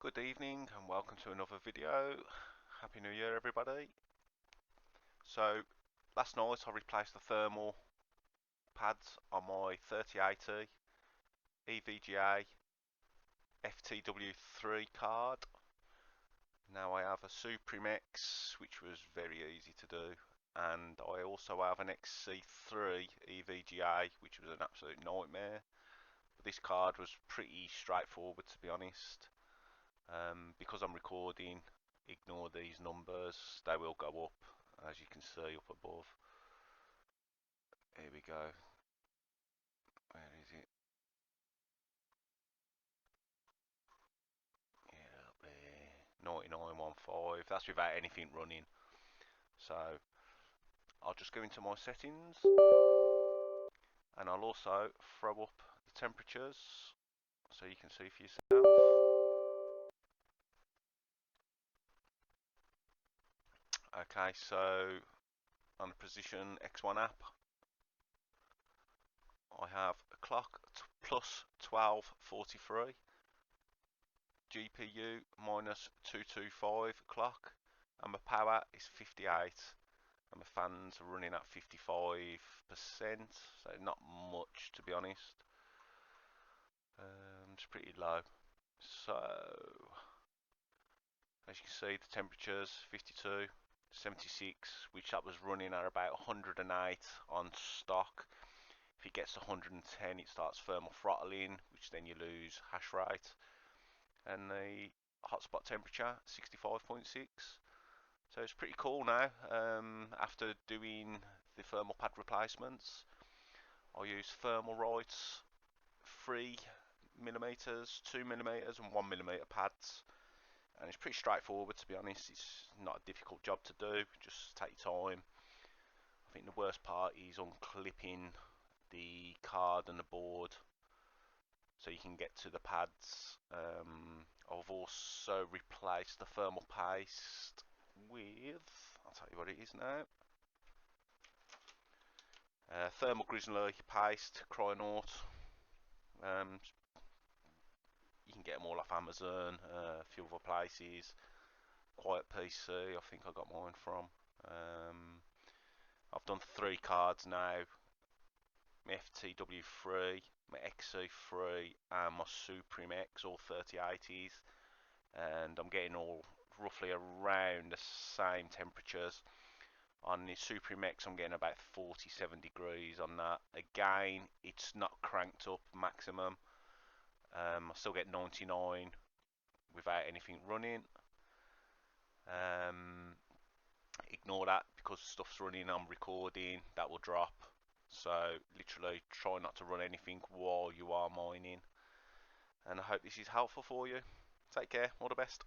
Good evening and welcome to another video. Happy New Year everybody. So last night I replaced the thermal pads on my 3080 EVGA FTW3 card. Now I have a Supremex, which was very easy to do, and I also have an XC3 EVGA, which was an absolute nightmare. But this card was pretty straightforward, to be honest. Because I'm recording, ignore these numbers, they will go up, as you can see up above. Here we go. Where is it? Yeah, up there. 9915. That's without anything running. So I'll just go into my settings, and I'll also throw up the temperatures so you can see for yourself. Okay, so on the Precision X1 app, I have a clock plus 1243, GPU minus 225 clock, and my power is 58, and my fans are running at 55%, so not much, to be honest. It's pretty low. So as you can see, the temperature's 52, 76, which that was running at about 108 on stock. If it gets to 110, it starts thermal throttling, which then you lose hash rate. And the hotspot temperature 65.6. So it's pretty cool now. After doing the thermal pad replacements, I use Thermalright 3mm, 2mm and 1mm pads, and it's pretty straightforward, to be honest. It's not a difficult job to do, just take your time. I think the worst part is unclipping the card and the board so you can get to the pads. I've also replaced the thermal paste with, I'll tell you what it is now, thermal grizzly paste, Crynaut. You can get them all off Amazon, a few other places. Quiet PC, I think I got mine from. I've done 3 cards now, my FTW3, my XC3 and my Supremex, all 3080s, and I'm getting all roughly around the same temperatures. On the Supremex I'm getting about 47 degrees on that. Again, it's not cranked up maximum. I still get 99 without anything running. Ignore that because stuff's running, I'm recording, that will drop. So literally try not to run anything while you are mining. And I hope this is helpful for you. Take care, all the best.